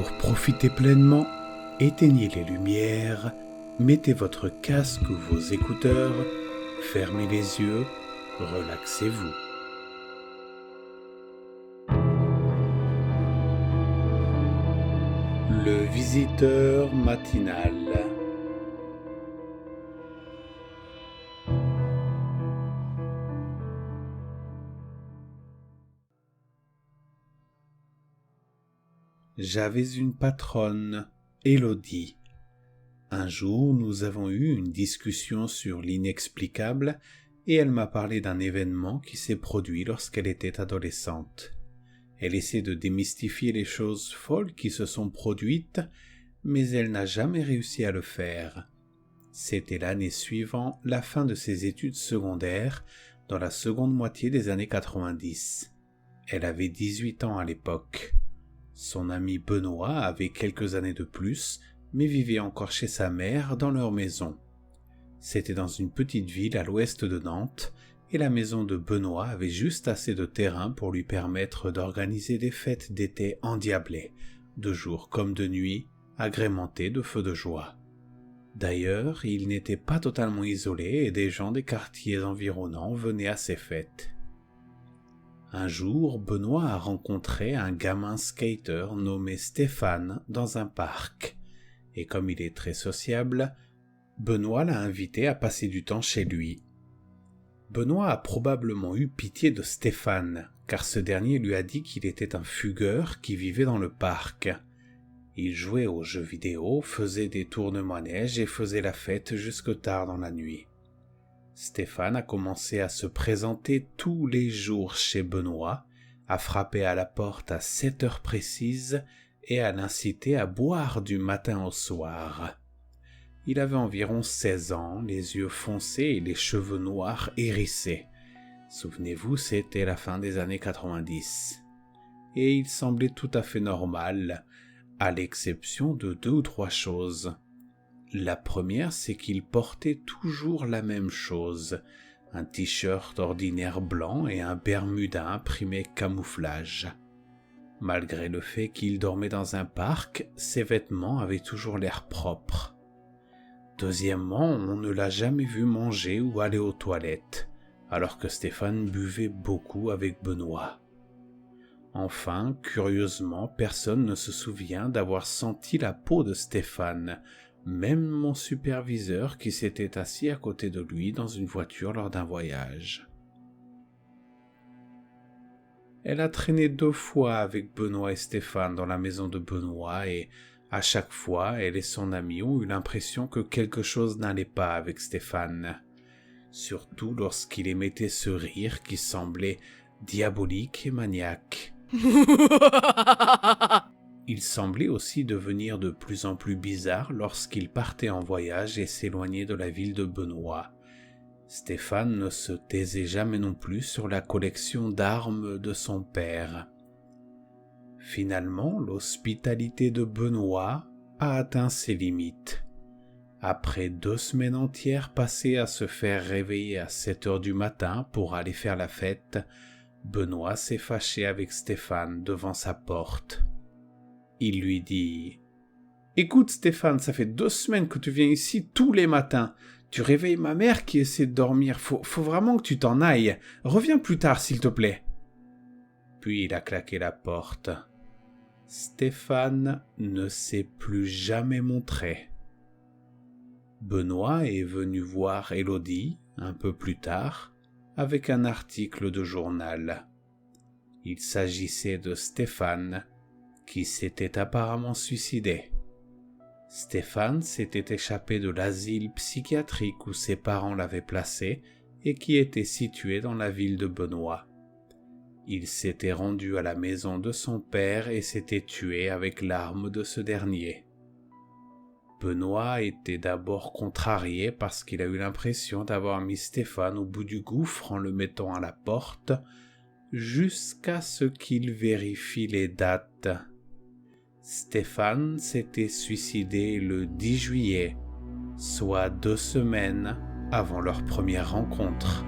Pour profiter pleinement, éteignez les lumières, mettez votre casque ou vos écouteurs, fermez les yeux, relaxez-vous. Le visiteur matinal. J'avais une patronne, Élodie. Un jour, nous avons eu une discussion sur l'inexplicable et elle m'a parlé d'un événement qui s'est produit lorsqu'elle était adolescente. Elle essaie de démystifier les choses folles qui se sont produites, mais elle n'a jamais réussi à le faire. C'était l'année suivant la fin de ses études secondaires, dans la seconde moitié des années 90. Elle avait 18 ans à l'époque. Son ami Benoît avait quelques années de plus, mais vivait encore chez sa mère dans leur maison. C'était dans une petite ville à l'ouest de Nantes, et la maison de Benoît avait juste assez de terrain pour lui permettre d'organiser des fêtes d'été endiablées, de jour comme de nuit, agrémentées de feux de joie. D'ailleurs, il n'était pas totalement isolé et des gens des quartiers environnants venaient à ces fêtes. Un jour, Benoît a rencontré un gamin skater nommé Stéphane dans un parc. Et comme il est très sociable, Benoît l'a invité à passer du temps chez lui. Benoît a probablement eu pitié de Stéphane, car ce dernier lui a dit qu'il était un fugueur qui vivait dans le parc. Il jouait aux jeux vidéo, faisait des tournements à neige et faisait la fête jusque tard dans la nuit. Stéphane a commencé à se présenter tous les jours chez Benoît, à frapper à la porte à 7 heures précises et à l'inciter à boire du matin au soir. Il avait environ 16 ans, les yeux foncés et les cheveux noirs hérissés. Souvenez-vous, c'était la fin des années 90. Et il semblait tout à fait normal, à l'exception de 2 ou 3 choses. La première, c'est qu'il portait toujours la même chose, un t-shirt ordinaire blanc et un bermuda imprimé camouflage. Malgré le fait qu'il dormait dans un parc, ses vêtements avaient toujours l'air propres. Deuxièmement, on ne l'a jamais vu manger ou aller aux toilettes, alors que Stéphane buvait beaucoup avec Benoît. Enfin, curieusement, personne ne se souvient d'avoir senti la peau de Stéphane, même mon superviseur qui s'était assis à côté de lui dans une voiture lors d'un voyage. Elle a traîné 2 fois avec Benoît et Stéphane dans la maison de Benoît et à chaque fois, elle et son ami ont eu l'impression que quelque chose n'allait pas avec Stéphane, surtout lorsqu'il émettait ce rire qui semblait diabolique et maniaque. Il semblait aussi devenir de plus en plus bizarre lorsqu'il partait en voyage et s'éloignait de la ville de Benoît. Stéphane ne se taisait jamais non plus sur la collection d'armes de son père. Finalement, l'hospitalité de Benoît a atteint ses limites. Après 2 semaines entières passées à se faire réveiller à 7 heures du matin pour aller faire la fête, Benoît s'est fâché avec Stéphane devant sa porte. Il lui dit « Écoute Stéphane, ça fait 2 semaines que tu viens ici tous les matins. Tu réveilles ma mère qui essaie de dormir. Faut vraiment que tu t'en ailles. Reviens plus tard, s'il te plaît. » Puis il a claqué la porte. Stéphane ne s'est plus jamais montré. Benoît est venu voir Élodie, un peu plus tard, avec un article de journal. Il s'agissait de Stéphane, qui s'était apparemment suicidé. Stéphane s'était échappé de l'asile psychiatrique où ses parents l'avaient placé et qui était situé dans la ville de Benoît. Il s'était rendu à la maison de son père et s'était tué avec l'arme de ce dernier. Benoît était d'abord contrarié parce qu'il a eu l'impression d'avoir mis Stéphane au bout du gouffre en le mettant à la porte, jusqu'à ce qu'il vérifie les dates. Stéphane s'était suicidé le 10 juillet, soit 2 semaines avant leur première rencontre.